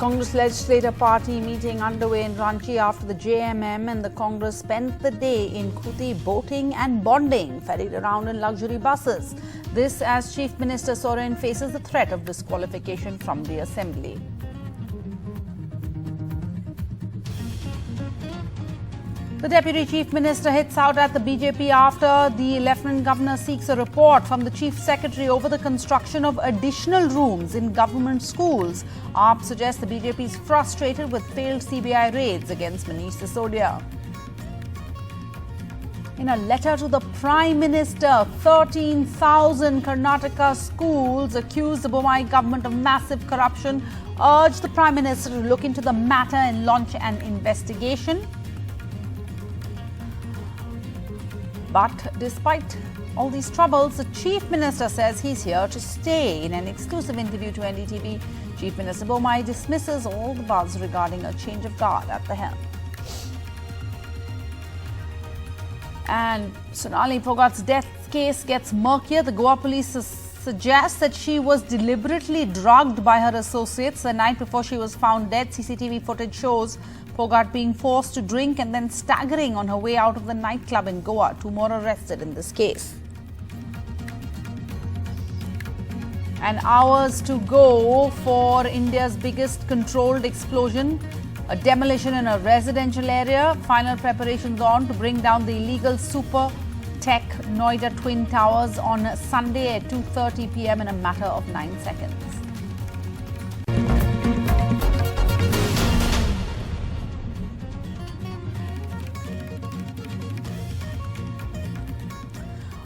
Congress Legislative Party meeting underway in Ranchi after the JMM and the Congress spent the day in Kuti boating and bonding, ferried around in luxury buses. This as Chief Minister Soren faces the threat of disqualification from the Assembly. The Deputy Chief Minister hits out at the BJP after the Lieutenant Governor seeks a report from the Chief Secretary over the construction of additional rooms in government schools. AAP suggests the BJP is frustrated with failed CBI raids against Manish Sisodia. In a letter to the Prime Minister, 13,000 Karnataka schools accused the Bommai government of massive corruption, urged the Prime Minister to look into the matter and launch an investigation. But despite all these troubles, the Chief Minister says he's here to stay. In an exclusive interview to NDTV, Chief Minister Bommai dismisses all the buzz regarding a change of guard at the helm. And Sonali Phogat's death case gets murkier. The Goa police suggests that she was deliberately drugged by her associates the night before she was found dead. CCTV footage shows Phogat being forced to drink and then staggering on her way out of the nightclub in Goa. 2 more arrested in this case. And hours to go for India's biggest controlled explosion, a demolition in a residential area. Final preparations on to bring down the illegal super tech Noida Twin Towers on Sunday at 2:30 p.m. in a matter of 9 seconds.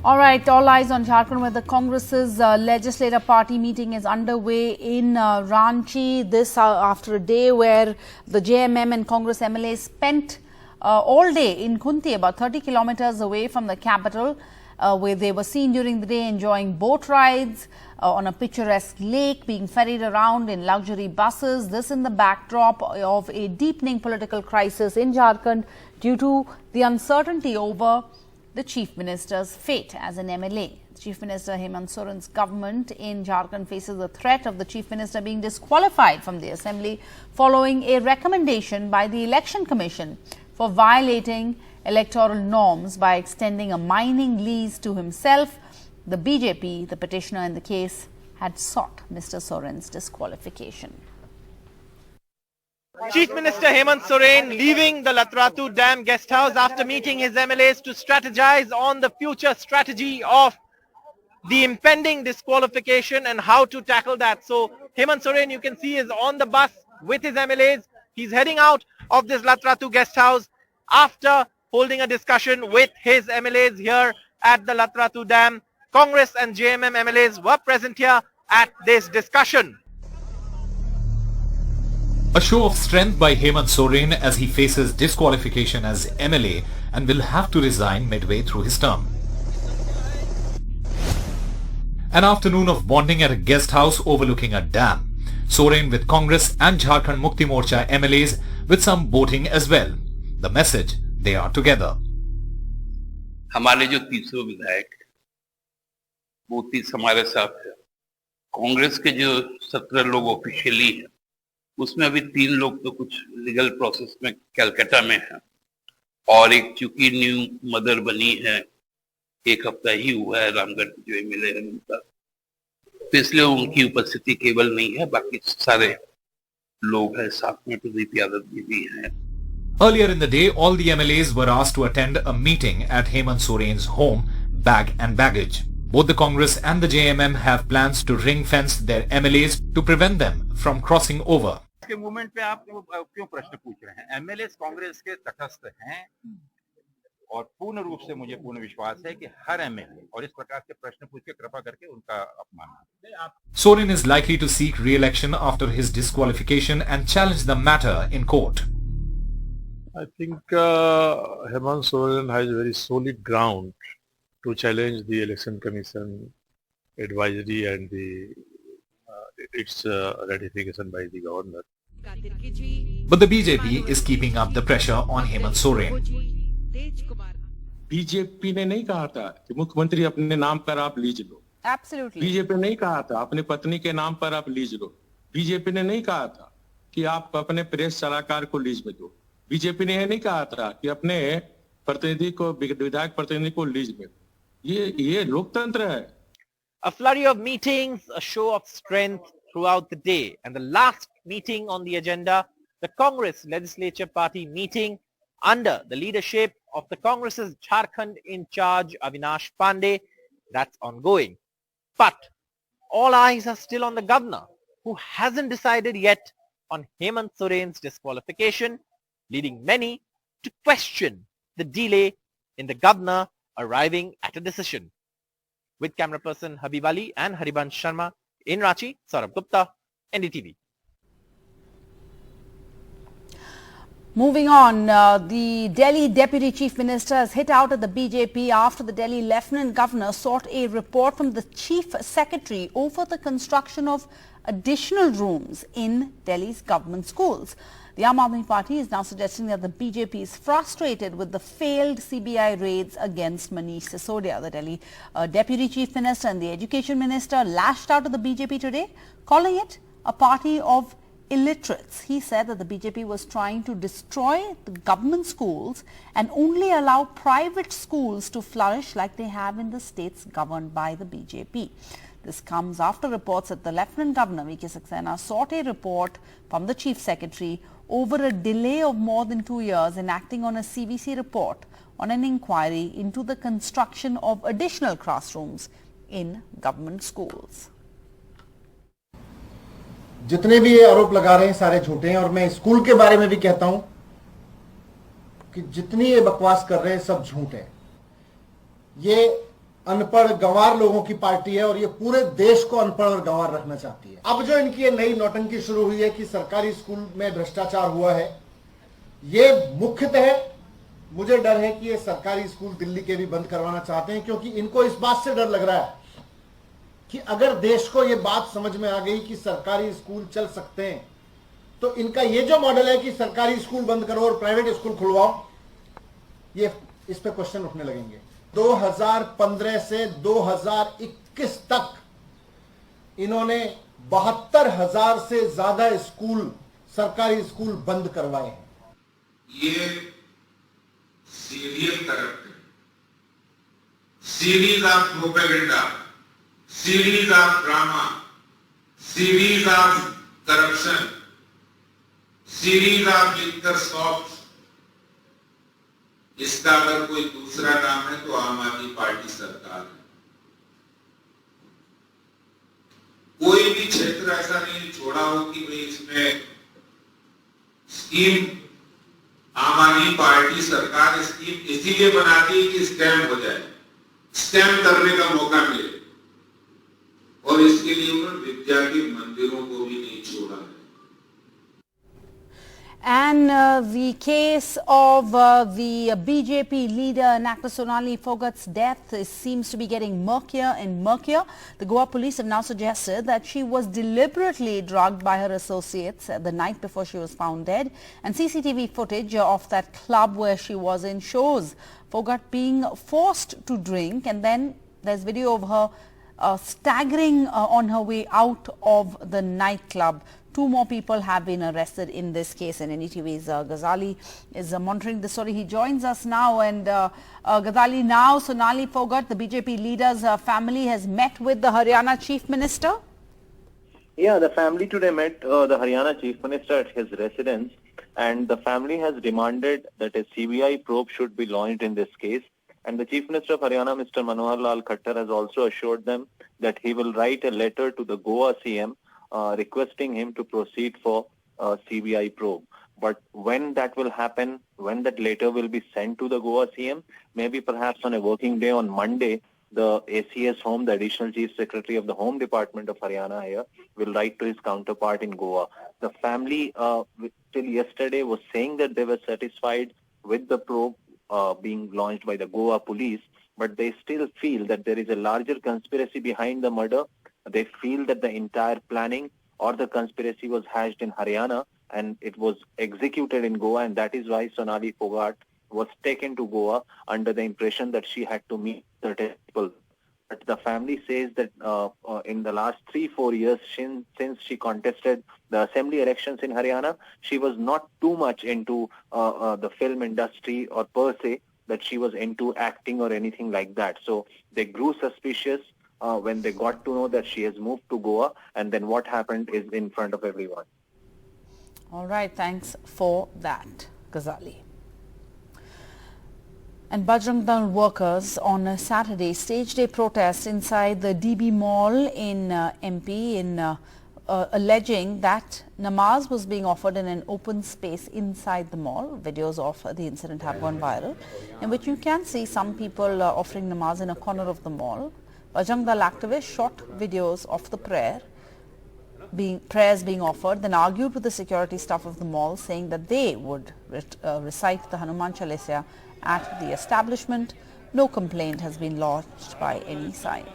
All right, all eyes on Jharkhand, where the Congress's legislative party meeting is underway in Ranchi. This after a day where the JMM and Congress MLAs spent all day in Kunti, about 30 kilometers away from the capital, where they were seen during the day enjoying boat rides on a picturesque lake, being ferried around in luxury buses. This in the backdrop of a deepening political crisis in Jharkhand due to the uncertainty over the Chief Minister's fate as an MLA. Chief Minister Hemant Soren's government in Jharkhand faces the threat of the Chief Minister being disqualified from the Assembly following a recommendation by the Election Commission for violating electoral norms by extending a mining lease to himself. The BJP, the petitioner in the case, had sought Mr. Soren's disqualification. Chief Minister Hemant Soren leaving the Latratu Dam guest house after meeting his MLAs to strategize on the future strategy of the impending disqualification and how to tackle that. So Hemant Soren, you can see, is on the bus with his MLAs. He's heading out of this Latratu guest house after holding a discussion with his MLAs here at the Latratu Dam. Congress and JMM MLAs were present here at this discussion. A show of strength by Hemant Soren as he faces disqualification as MLA and will have to resign midway through his term. An afternoon of bonding at a guest house overlooking a dam. Soren with Congress and Jharkhand Mukti Morcha MLAs with some boating as well. The message, they are together. हमारे जो तीसरे विधायक वो 30 हमारे साथ है. कांग्रेस के जो 17 लोग ऑफिशियली हैं उसमें अभी 3 लोग तो कुछ लीगल प्रोसेस में कलकत्ता में हैं और एक चूंकि न्यू मदर बनी है 1 हफ्ता ही हुआ है रामगढ़ की जो एमएलए है उनका, तो इसलिए उनकी उपस्थिति केवल नहीं है, बाकी सारे लोग हैं साथ में. प्रदीप यादव जी भी हैं. Earlier in the day, all the MLAs were asked to attend a meeting at Hemant Soren's home, Bag and Baggage. Both the Congress and the JMM have plans to ring-fence their MLAs to prevent them from crossing over. के movement पे आप क्यों प्रश्न पूछ रहे हैं? MLAs Congress के तटस्थ हैं और पूर्ण रूप से मुझे पूर्ण विश्वास है कि हर एमएलए और इस प्रकार के प्रश्न पूछ के कृपा करके उनका अपमान. Soren is likely to seek re-election after his disqualification and challenge the matter in court. I think Hemant Soren has very solid ground to challenge the Election Commission advisory and its ratification by the governor. But the BJP is keeping up the pressure on Hemant Soren. BJP ने नहीं कहा था कि मुख्यमंत्री अपने नाम पर आप लीज लो. Absolutely. बीजेपी ने नहीं कहा था अपने पत्नी के नाम पर आप लीज लो. बीजेपी ने नहीं कहा था कि आप अपने प्रेस सलाहकार को लीज में दो। बीजेपी ने यह नहीं कहा था कि अपने प्रतिनिधि को, विधायक प्रतिनिधि को लीज में दो। ये लोकतंत्र है। A flurry of meetings, a show of strength throughout the day. And the last meeting on the agenda, the Congress Legislature Party meeting under the leadership of the Congress's Jharkhand in charge, Avinash Pandey, that's ongoing. But all eyes are still on the governor, who hasn't decided yet on Hemant Soren's disqualification, leading many to question the delay in the governor arriving at a decision. With camera person Habib Ali and Haribansh Sharma in Ranchi, Saurabh Gupta, NDTV. Moving on, the Delhi Deputy Chief Minister has hit out at the BJP after the Delhi Lieutenant Governor sought a report from the Chief Secretary over the construction of additional rooms in Delhi's government schools. The Aam Aadmi Party is now suggesting that the BJP is frustrated with the failed CBI raids against Manish Sisodia. The Delhi Deputy Chief Minister and the Education Minister lashed out at the BJP today, calling it a party of illiterates. He said that the BJP was trying to destroy the government schools and only allow private schools to flourish like they have in the states governed by the BJP. This comes after reports that the Lieutenant Governor V.K. Saxena sought a report from the Chief Secretary over a delay of more than 2 years in acting on a CVC report on an inquiry into the construction of additional classrooms in government schools. जितने भी ये आरोप लगा रहे हैं सारे झूठे हैं और मैं स्कूल के बारे में भी कहता हूं कि जितनी ये बकवास कर रहे हैं सब झूठ है। ये अनपढ़ गंवार लोगों की पार्टी है और ये पूरे देश को अनपढ़ और गंवार रखना चाहती है। अब जो इनकी ये नई नौटंकी शुरू हुई है कि सरकारी स्कूल में भ्रष्टाचार हुआ है, ये मुख्यतः मुझे डर है कि ये सरकारी स्कूल दिल्ली के भी बंद करवाना चाहते हैं, क्योंकि इनको इस बात से डर लग रहा है कि अगर देश को ये बात समझ में आ गई कि सरकारी स्कूल चल सकते हैं तो इनका ये जो मॉडल है कि सरकारी स्कूल बंद करो और प्राइवेट स्कूल खुलवाओ, ये इस पे क्वेश्चन उठने लगेंगे। 2015 से 2021 तक इन्होंने 72,000 से ज्यादा स्कूल, सरकारी स्कूल बंद करवाए हैं। ये serial corrupt, series of propaganda, series of drama, series of corruption, series of liquor soft, इसका अगर कोई दूसरा नाम है तो आम आदमी पार्टी सरकार है। कोई भी क्षेत्र ऐसा नहीं छोड़ा हो कि भाई इसमें स्कीम आम आदमी पार्टी सरकार स्कीम इसीलिए बनाती कि स्कैम हो जाए, स्कैम करने का मौका मिले, और इसके लिए उन्होंने विद्या के मंदिरों को भी नहीं छोड़ा है। And the case of the BJP leader and actor Sonali Phogat's death seems to be getting murkier and murkier. The Goa police have now suggested that she was deliberately drugged by her associates the night before she was found dead. And CCTV footage of that club where she was in shows Phogat being forced to drink, and then there's video of her staggering on her way out of the nightclub. 2 more people have been arrested in this case, and NDTV's Ghazali is monitoring the story. He joins us now, and Ghazali, now Sonali Phogat, the BJP leader's family, has met with the Haryana Chief Minister. Yeah, the family today met the Haryana Chief Minister at his residence, and the family has demanded that a CBI probe should be launched in this case. And the Chief Minister of Haryana, Mr. Manohar Lal Khattar, has also assured them that he will write a letter to the Goa CM requesting him to proceed for CBI probe. But when that will happen, when that letter will be sent to the Goa CM, maybe perhaps on a working day on Monday, the ACS Home, the Additional Chief Secretary of the Home Department of Haryana here, will write to his counterpart in Goa. The family till yesterday was saying that they were satisfied with the probe being launched by the Goa police, but they still feel that there is a larger conspiracy behind the murder. They feel that the entire planning or the conspiracy was hatched in Haryana and it was executed in Goa, and that is why Sonali Phogat was taken to Goa under the impression that she had to meet certain people. But the family says that in the last 3-4 years since she contested the assembly elections in Haryana, she was not too much into the film industry or per se that she was into acting or anything like that. So they grew suspicious when they got to know that she has moved to Goa, and then what happened is in front of everyone. All right, thanks for that, Ghazali. And Bajrang Dal workers on a Saturday staged a protest inside the DB Mall in MP alleging that namaz was being offered in an open space inside the mall. Videos of the incident have gone viral, in which you can see some people offering namaz in a corner of the mall. Bajrang Dal activists shot videos of the prayers being offered, then argued with the security staff of the mall, saying that they would recite the Hanuman Chalisa at the establishment. No complaint has been lodged by any side.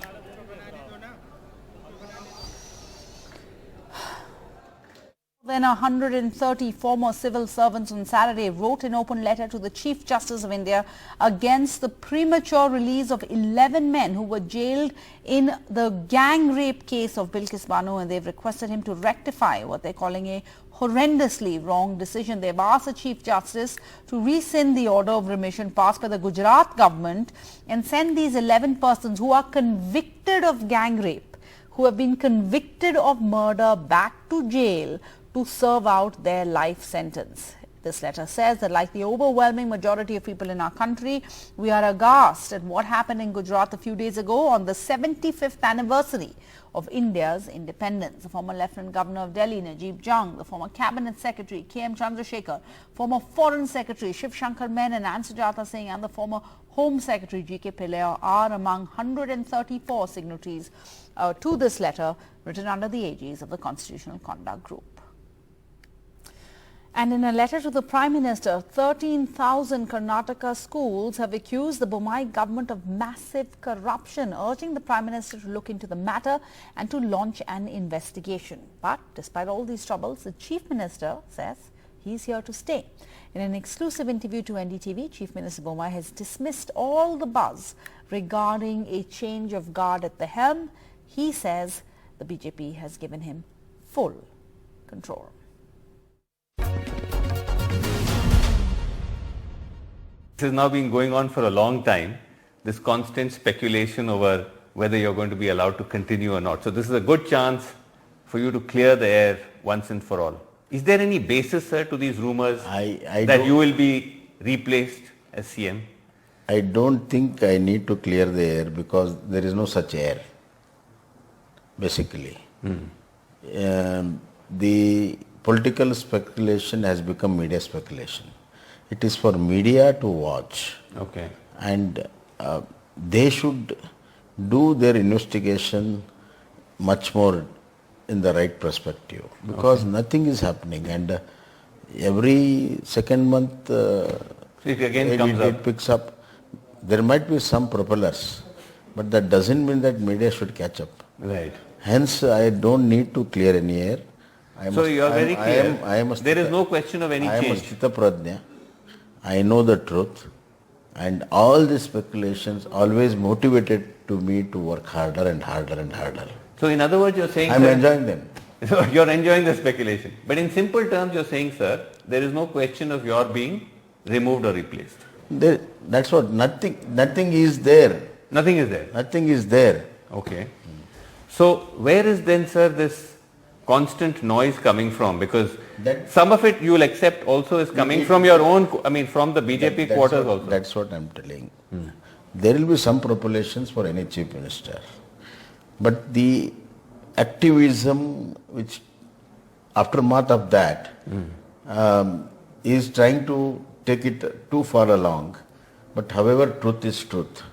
Then 130 former civil servants on Saturday wrote an open letter to the Chief Justice of India against the premature release of 11 men who were jailed in the gang rape case of Bilkis Bano, and they've requested him to rectify what they're calling a horrendously wrong decision. They've asked the Chief Justice to rescind the order of remission passed by the Gujarat government and send these 11 persons who are convicted of gang rape, who have been convicted of murder, back to jail to serve out their life sentence. This letter says that, like the overwhelming majority of people in our country, we are aghast at what happened in Gujarat a few days ago on the 75th anniversary of India's independence. The former Lieutenant Governor of Delhi, Najib Jung, the former Cabinet Secretary, K.M. Chandrasekhar, former Foreign Secretary, Shiv Shankar Menon and Sujata Singh, and the former Home Secretary, G.K. Pillai, are among 134 signatories to this letter written under the aegis of the Constitutional Conduct Group. And in a letter to the Prime Minister, 13,000 Karnataka schools have accused the Bommai government of massive corruption, urging the Prime Minister to look into the matter and to launch an investigation. But despite all these troubles, the Chief Minister says he's here to stay. In an exclusive interview to NDTV, Chief Minister Bommai has dismissed all the buzz regarding a change of guard at the helm. He says the BJP has given him full control. This has now been going on for a long time, this constant speculation over whether you're going to be allowed to continue or not. So this is a good chance for you to clear the air once and for all. Is there any basis, sir, to these rumors that you will be replaced as CM? I don't think I need to clear the air because there is no such air, basically. The political speculation has become media speculation. It is for media to watch. Okay. And they should do their investigation much more in the right perspective, because nothing is happening, and every second month it picks up. There might be some propellers, but that doesn't mean that media should catch up. Right. Hence, I don't need to clear any air. So you are very clear. There is no question of any change. I am a Sthita Prajna. I know the truth, and all these speculations always motivated to me to work harder and harder and harder. So in other words, you're saying... I'm enjoying them. You're enjoying the speculation. But in simple terms, you're saying, sir, there is no question of your being removed or replaced. That's what, nothing is there. Nothing is there? Nothing is there. Okay. So where is then, sir, this constant noise coming from? Because some of it you will accept also is coming from your own, from the BJP quarters also. That's what I'm telling. There will be some propulations for any chief minister. But the activism which aftermath of that is trying to take it too far along. But however, truth is truth.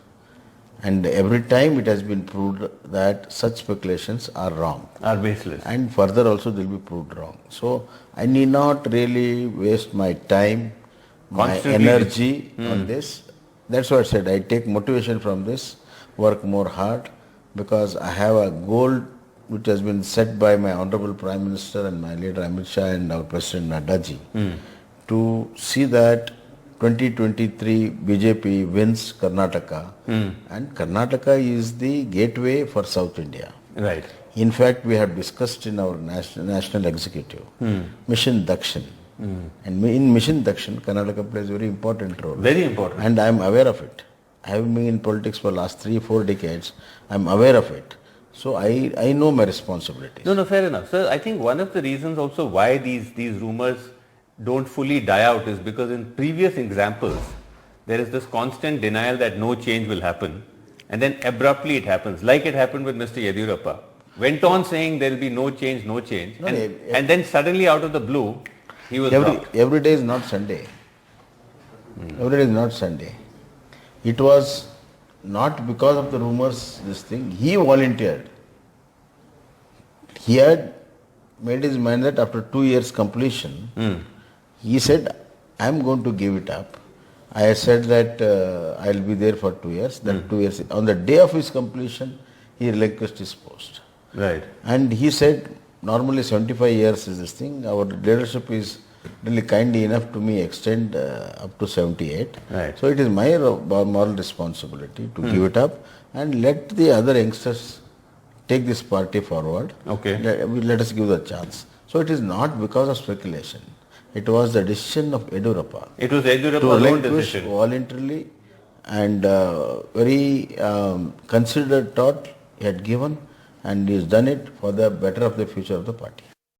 And every time it has been proved that such speculations are wrong. Are baseless. And further also they will be proved wrong. So I need not really waste my time, my energy on this. That's why I said I take motivation from this, work more hard, because I have a goal which has been set by my Honorable Prime Minister and my leader Amit Shah and our President Naddaji to see that 2023 BJP wins Karnataka, and Karnataka is the gateway for South India. Right. In fact, we have discussed in our national executive, Mission Dakshin. And in Mission Dakshin, Karnataka plays a very important role. Very important. And I am aware of it. Having been in politics for the last 3-4 decades, I am aware of it. So I know my responsibilities. No, fair enough. Sir, I think one of the reasons also why these rumors don't fully die out is because in previous examples, there is this constant denial that no change will happen. And then abruptly it happens, like it happened with Mr. Yediyurappa. Went on saying there will be no change. And then suddenly out of the blue, he was dropped. Every day is not Sunday. Every day is not Sunday. It was not because of the rumors, this thing. He volunteered. He had made his mind that after 2 years completion, he said, I am going to give it up. I said that I will be there for 2 years. That 2 years, on the day of his completion, he relinquished his post. Right. And he said, normally 75 years is this thing. Our leadership is really kindly enough to me extend up to 78. Right. So it is my moral responsibility to give it up and let the other youngsters take this party forward. Okay. Let us give the chance. So it is not because of speculation. It was the decision of Yediyurappa. It was Yediyurappa's to own relinquish decision. Voluntarily, and very considered thought he had given, and he has done it for the better of the future of the party.